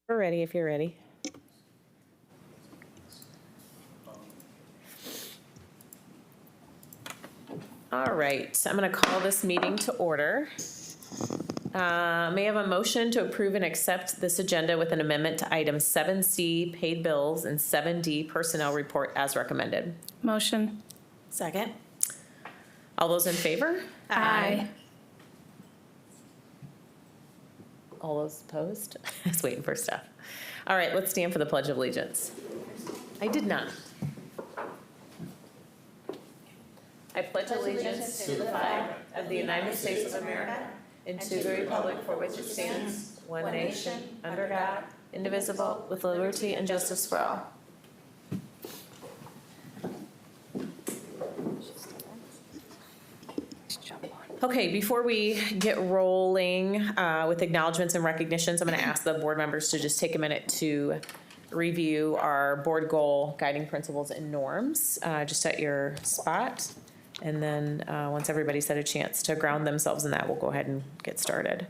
We're ready if you're ready. All right, I'm going to call this meeting to order. May I have a motion to approve and accept this agenda with an amendment to items 7C, paid bills, and 7D, personnel report as recommended? Motion. Second. All those in favor? Aye. All those opposed? I was waiting for stuff. All right, let's stand for the Pledge of Allegiance. I did not. I pledge allegiance to the flag of the United States of America and to the republic for which it stands, one nation, under God, indivisible, with liberty and justice for all. Okay, before we get rolling with acknowledgements and recognitions, I'm going to ask the board members to just take a minute to review our board goal, guiding principles, and norms, just at your spot. And then once everybody's had a chance to ground themselves in that, we'll go ahead and get started.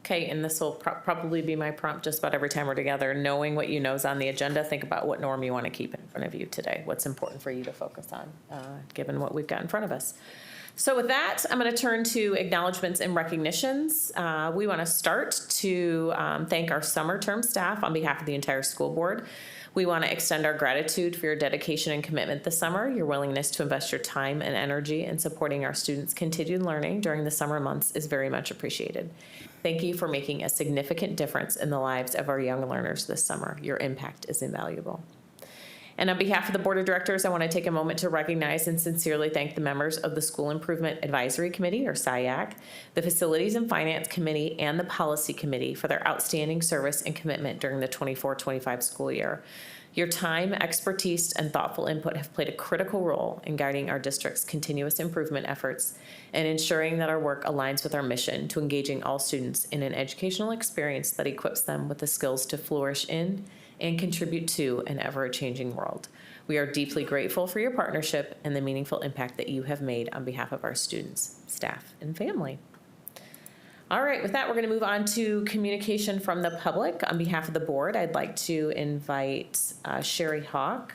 Okay, and this will probably be my prompt just about every time we're together. Knowing what you know is on the agenda, think about what norm you want to keep in front of you today. What's important for you to focus on, given what we've got in front of us. So with that, I'm going to turn to acknowledgements and recognitions. We want to start to thank our summer term staff on behalf of the entire school board. We want to extend our gratitude for your dedication and commitment this summer. Your willingness to invest your time and energy in supporting our students' continued learning during the summer months is very much appreciated. Thank you for making a significant difference in the lives of our young learners this summer. Your impact is invaluable. And on behalf of the Board of Directors, I want to take a moment to recognize and sincerely thank the members of the School Improvement Advisory Committee, or SIAC, the Facilities and Finance Committee, and the Policy Committee for their outstanding service and commitment during the 24-25 school year. Your time, expertise, and thoughtful input have played a critical role in guiding our district's continuous improvement efforts and ensuring that our work aligns with our mission to engaging all students in an educational experience that equips them with the skills to flourish in and contribute to an ever-changing world. We are deeply grateful for your partnership and the meaningful impact that you have made on behalf of our students, staff, and family. All right, with that, we're going to move on to communication from the public. On behalf of the board, I'd like to invite Sherry Hawk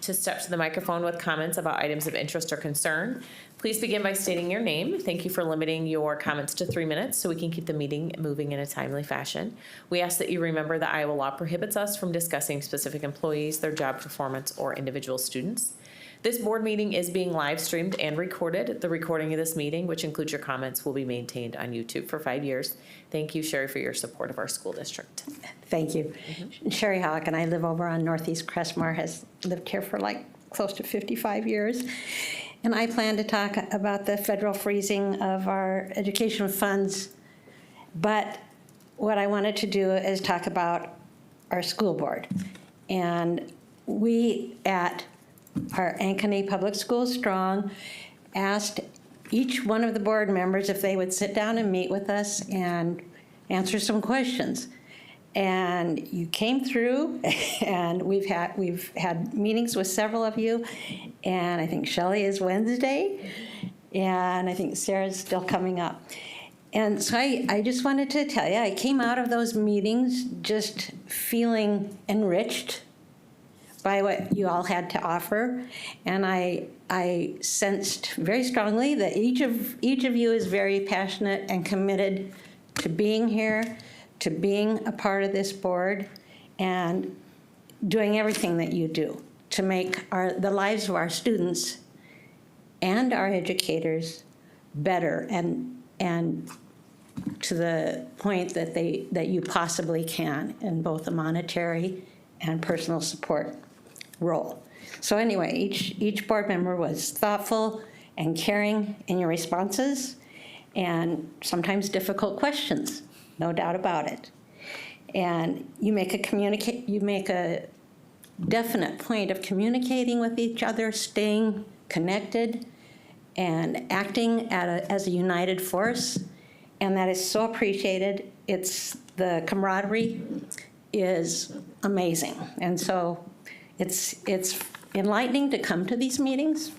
to step to the microphone with comments about items of interest or concern. Please begin by stating your name. Thank you for limiting your comments to 3 minutes so we can keep the meeting moving in a timely fashion. We ask that you remember that Iowa law prohibits us from discussing specific employees, their job performance, or individual students. This board meeting is being live streamed and recorded. The recording of this meeting, which includes your comments, will be maintained on YouTube for 5 years. Thank you, Sherry, for your support of our school district. Thank you. Sherry Hawk, and I live over on Northeast Crestmore, has lived here for like close to 55 years. And I plan to talk about the federal freezing of our education funds. But what I wanted to do is talk about our school board. And we at our Ankeny Public Schools Strong asked each one of the board members if they would sit down and meet with us and answer some questions. And you came through, and we've had meetings with several of you, and I think Shelley is Wednesday, and I think Sarah's still coming up. And so I just wanted to tell you, I came out of those meetings just feeling enriched by what you all had to offer, and I sensed very strongly that each of you is very passionate and committed to being here, to being a part of this board, and doing everything that you do to make the lives of our students and our educators better and to the point that you possibly can in both a monetary and personal support role. So anyway, each board member was thoughtful and caring in your responses, and sometimes difficult questions, no doubt about it. And you make a definite point of communicating with each other, staying connected, and acting as a united force. And that is so appreciated. The camaraderie is amazing. And so it's enlightening to come to these meetings.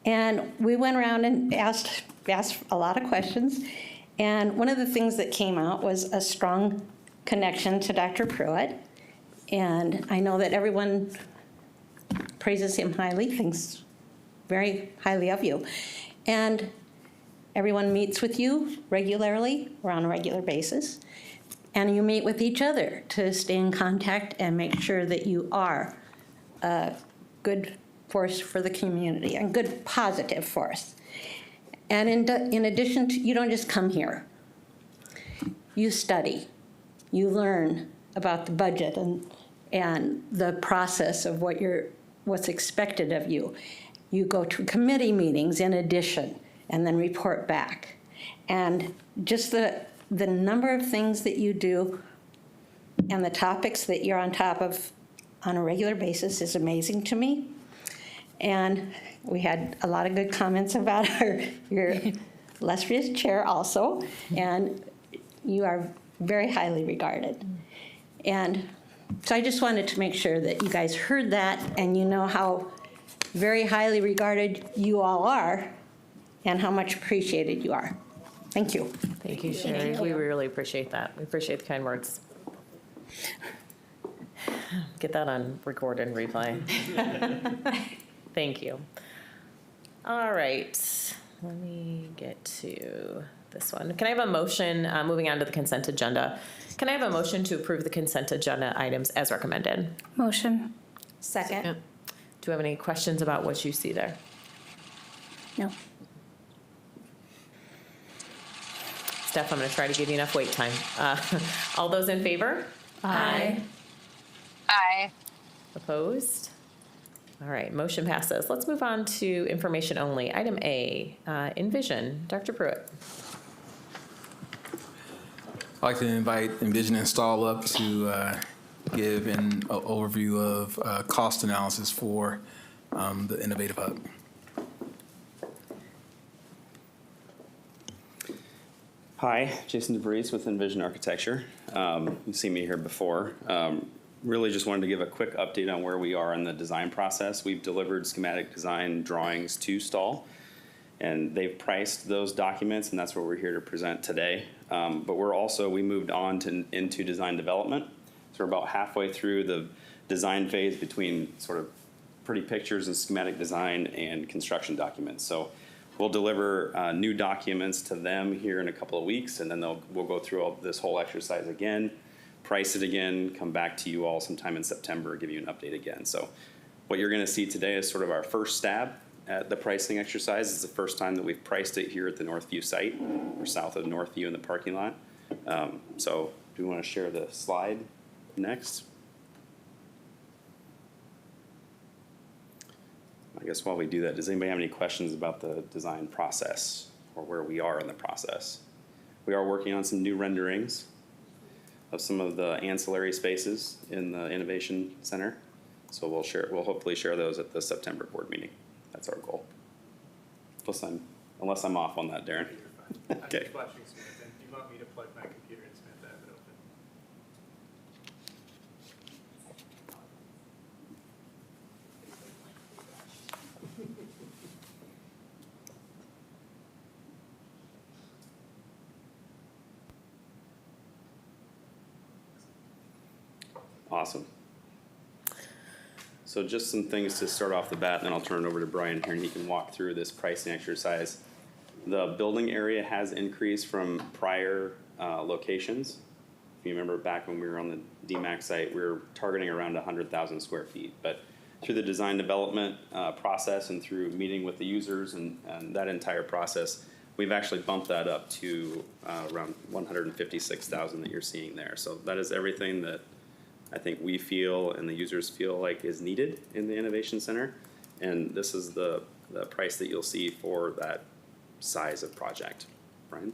And we went around and asked a lot of questions. And one of the things that came out was a strong connection to Dr. Pruitt. And I know that everyone praises him highly, thinks very highly of you. And everyone meets with you regularly or on a regular basis. And you meet with each other to stay in contact and make sure that you are a good force for the community, a good positive force. And in addition to, you don't just come here. You study, you learn about the budget and the process of what's expected of you. You go to committee meetings in addition, and then report back. And just the number of things that you do and the topics that you're on top of on a regular basis is amazing to me. And we had a lot of good comments about your illustrious chair also, and you are very highly regarded. And so I just wanted to make sure that you guys heard that and you know how very highly regarded you all are and how much appreciated you are. Thank you. Thank you, Sherry. We really appreciate that. We appreciate the kind words. Get that on record and replay. Thank you. All right, let me get to this one. Can I have a motion, moving on to the consent agenda? Can I have a motion to approve the consent agenda items as recommended? Motion. Second. Do you have any questions about what you see there? No. Steph, I'm going to try to give you enough wait time. All those in favor? Aye. Aye. Opposed? All right, motion passes. Let's move on to information only. Item A, Envision. Dr. Pruitt. I'd like to invite Envision Install up to give an overview of cost analysis for the Innovative Hub. Hi, Jason DeVries with Envision Architecture. You've seen me here before. Really just wanted to give a quick update on where we are in the design process. We've delivered schematic design drawings to Stahl, and they've priced those documents, and that's what we're here to present today. But we moved on into design development. So we're about halfway through the design phase between sort of pretty pictures and schematic design and construction documents. So we'll deliver new documents to them here in a couple of weeks, and then we'll go through this whole exercise again, price it again, come back to you all sometime in September, give you an update again. So what you're going to see today is sort of our first stab at the pricing exercise. It's the first time that we've priced it here at the Northview site, or south of Northview in the parking lot. So do we want to share the slide next? I guess while we do that, does anybody have any questions about the design process or where we are in the process? We are working on some new renderings of some of the ancillary spaces in the Innovation Center. So we'll hopefully share those at the September board meeting. That's our goal. Unless I'm off on that, Darren. I'm Okay. just watching Smith, and you want me to plug my computer in Smith, I have it open. Awesome. So just some things to start off the bat, and then I'll turn it over to Brian here, and he can walk through this pricing exercise. The building area has increased from prior locations. If you remember back when we were on the DMAC site, we were targeting around 100,000 square feet. But through the design development process and through meeting with the users and that entire process, we've actually bumped that up to around 156,000 that you're seeing there. So that is everything that I think we feel and the users feel like is needed in the Innovation Center. And this is the price that you'll see for that size of project. Brian?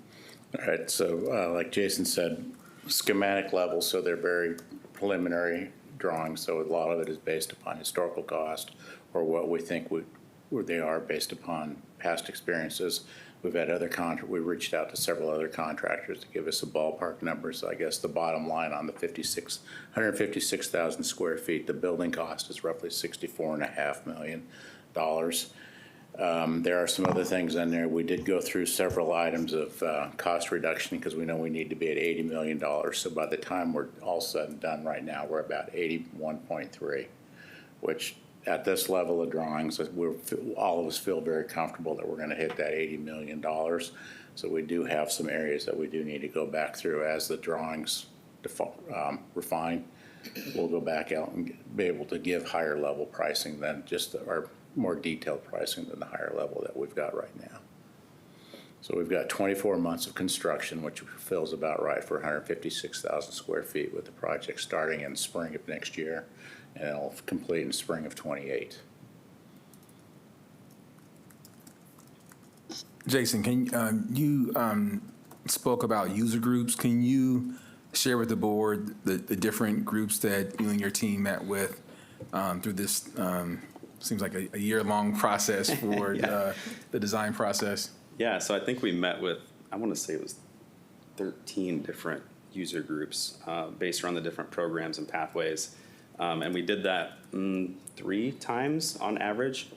All right, so like Jason said, schematic level, so they're very preliminary drawings. So a lot of it is based upon historical cost or what we think where they are based upon past experiences. We've had we reached out to several other contractors to give us a ballpark number. So I guess the bottom line on the 156,000 square feet, the building cost is roughly $64.5 million. There are some other things in there. We did go through several items of cost reduction because we know we need to be at $80 million. So by the time we're all said and done right now, we're about 81.3, which at this level of drawings, all of us feel very comfortable that we're going to hit that $80 million. So we do have some areas that we do need to go back through as the drawings refine. We'll go back out and be able to give higher level pricing than just our more detailed pricing than the higher level that we've got right now. So we've got 24 months of construction, which feels about right for 156,000 square feet with the project starting in spring of next year, and it'll complete in spring of 28. Jason, can you spoke about user groups. Can you share with the board the different groups that you and your team met with through this seems like a year-long process for the design process? Yeah, so I think we met with, I want to say it was 13 different user groups based around the different programs and pathways. And we did that 3 times on average.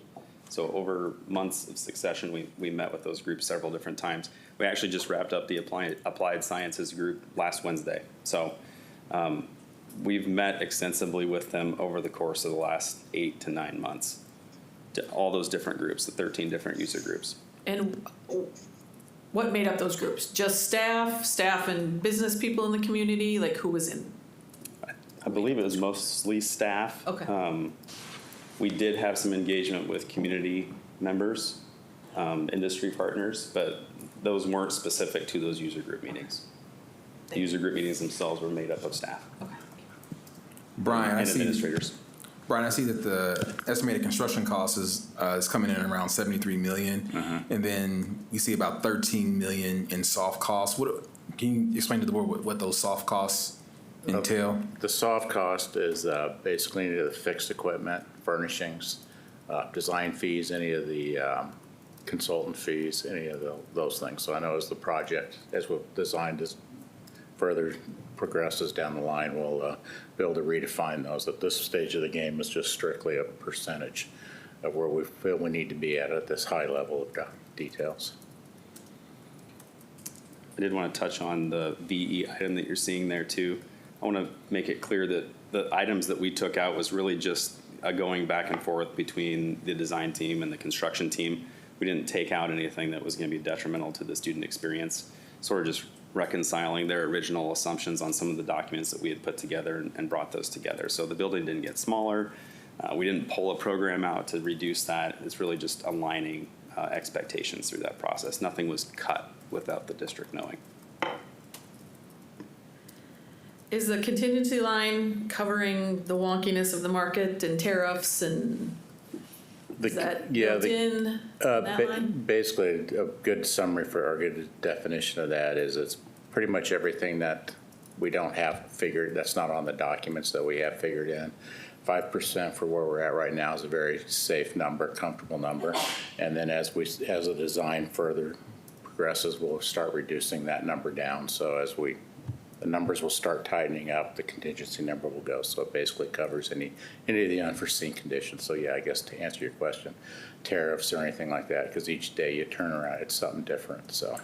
So over months of succession, we met with those groups several different times. We actually just wrapped up the applied sciences group last Wednesday. So we've met extensively with them over the course of the last 8 to 9 months. All those different groups, the 13 different user groups. And what made up those groups? Just staff and business people in the community? Like who was in? I believe it was mostly staff. Okay. We did have some engagement with community members, industry partners, but those weren't specific to those user group meetings. The user group meetings themselves were made up of staff. Okay. Brian, and administrators. Brian, I see that the estimated construction cost is coming in around $73 million, and then we see about $13 million in soft costs. Can you explain to the board what those soft costs entail? The soft cost is basically any of the fixed equipment, furnishings, design fees, any of the consultant fees, any of those things. So I know as the project, as we've designed this further progresses down the line, we'll be able to redefine those. At this stage of the game, it's just strictly a percentage of where we feel we need to be at this high level of details. I did want to touch on the VE item that you're seeing there too. I want to make it clear that the items that we took out was really just going back and forth between the design team and the construction team. We didn't take out anything that was going to be detrimental to the student experience. Sort of just reconciling their original assumptions on some of the documents that we had put together and brought those together. So the building didn't get smaller. We didn't pull a program out to reduce that. It's really just aligning expectations through that process. Nothing was cut without the district knowing. Is the contingency line covering the wonkiness of the market and tariffs and is that built in that line? Basically, a good summary or a good definition of that is it's pretty much everything that we don't have figured, that's not on the documents that we have figured in. 5% for where we're at right now is a very safe number, comfortable number. And then as the design further progresses, we'll start reducing that number down. So as the numbers will start tightening up, the contingency number will go. So it basically covers any of the unforeseen conditions. So yeah, I guess to answer your question, tariffs or anything like that, because each day you turn around, it's something different, so.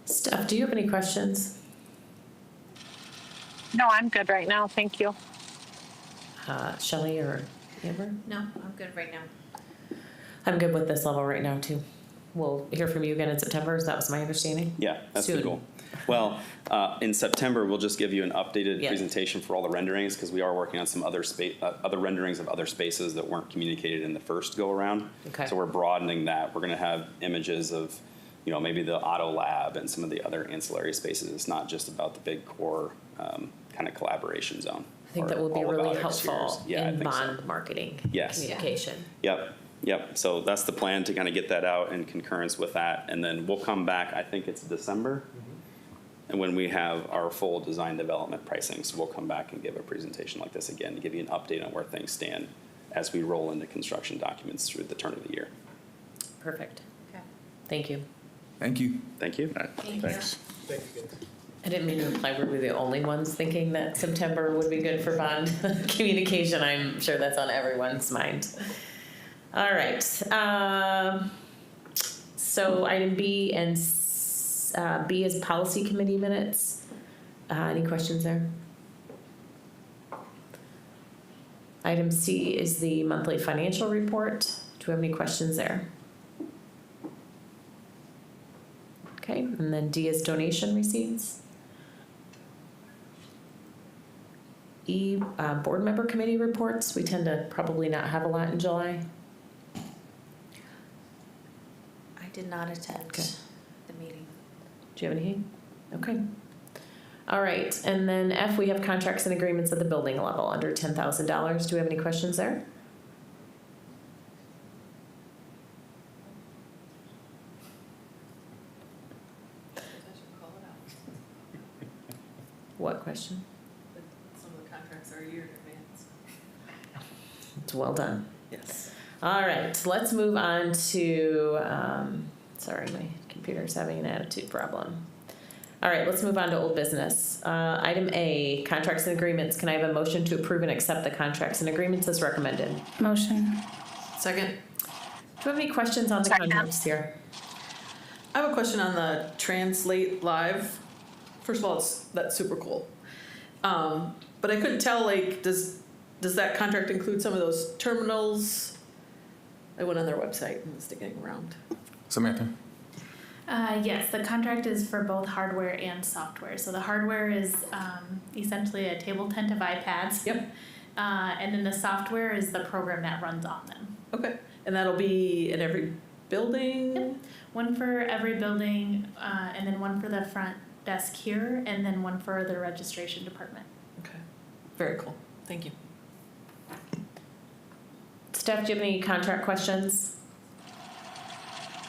Steph, do you have any questions? No, I'm good right now. Thank you. Shelley or Amber? No, I'm good right now. I'm good with this level right now too. We'll hear from you again in September. That was my understanding. Yeah, that's Soon. the goal. Well, in September, we'll just give you an updated Yeah. presentation for all the renderings because we are working on some other renderings of other spaces that weren't communicated in the first go around. Okay. So we're broadening that. We're going to have images of, maybe the auto lab and some of the other ancillary spaces. It's not just about the big core kind of collaboration zone. I think or that will be all really about helpful exteriors. Yeah, I in think so. bond marketing Yes. communication. Yep. So that's the plan, to kind of get that out in concurrence with that. And then we'll come back, I think it's December, and when we have our full design development pricing. So we'll come back and give a presentation like this again to give you an update on where things stand as we roll into construction documents through the turn of the year. Perfect. Okay. Thank you. Thank you. Thank you. All right, Thank you. thanks. Thank you, guys. I didn't mean to imply we were the only ones thinking that September would be good for bond communication. I'm sure that's on everyone's mind. All right. So item B and B is policy committee minutes. Any questions there? Item C is the monthly financial report. Do we have any questions there? Okay, and then D is donation receipts. E, board member committee reports. We tend to probably not have a lot in July. I did not attend Okay. the meeting. Do you have anything? Okay. All right, and then F, we have contracts and agreements at the building level under $10,000. Do we have any questions there? What question? Some of the contracts are a year in advance. It's well done. Yes. All right, let's move on to, sorry, my computer's having an attitude problem. All right, let's move on to old business. Item A, contracts and agreements. Can I have a motion to approve and accept the contracts and agreements as recommended? Motion. Second, Do you have any questions on the Second. contracts here? I have a question on the Translate Live. First of all, that's super cool. But I couldn't tell, like, does that contract include some of those terminals? I went on their website and was digging around. Samantha? Yes, the contract is for both hardware and software. So the hardware is essentially a table tent of iPads. Yep. And then the software is the program that runs on them. Okay, and that'll be in every building? Yep. One for every building, and then one for the front desk here, and then one for the registration department. Okay, very cool. Thank you. Steph, do you have any contract questions?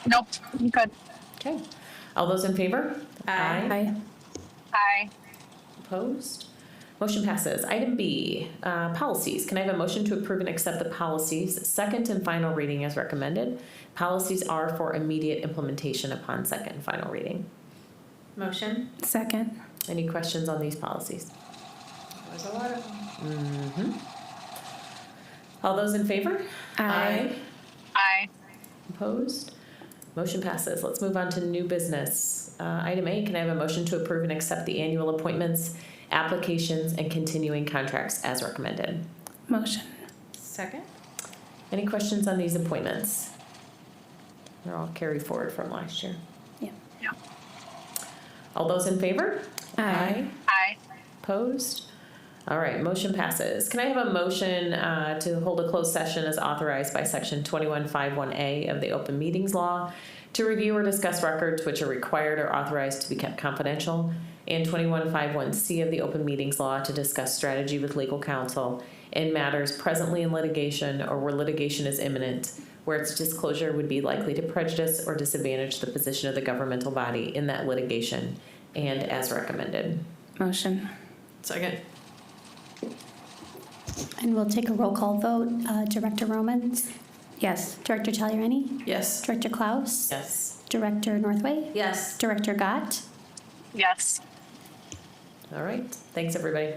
Nope, I'm good. Okay. All those in favor? Aye. Aye. Opposed? Motion passes. Item B, policies. Can I have a motion to approve and accept the policies, second and final reading as recommended? Policies are for immediate implementation upon second and final reading. Motion. Second. Any questions on these policies? There's a lot of them. All those in favor? Aye. Aye. Opposed? Motion passes. Let's move on to new business. Item A, can I have a motion to approve and accept the annual appointments, applications, and continuing contracts as recommended? Motion. Second? Any questions on these appointments? They're all carried forward from last year. Yeah. Yeah. All those in favor? Aye. Aye. Opposed? All right, motion passes. Can I have a motion to hold a closed session as authorized by section 2151A of the Open Meetings Law to review or discuss records which are required or authorized to be kept confidential, and 2151C of the Open Meetings Law to discuss strategy with legal counsel in matters presently in litigation or where litigation is imminent, where its disclosure would be likely to prejudice or disadvantage the position of the governmental body in that litigation, and as recommended. Motion. Second. And we'll take a roll call vote. Director Romans? Yes. Director Taliarini? Yes. Director Klaus? Yes. Director Northway? Yes. Director Gott? Yes. All right. Thanks, everybody.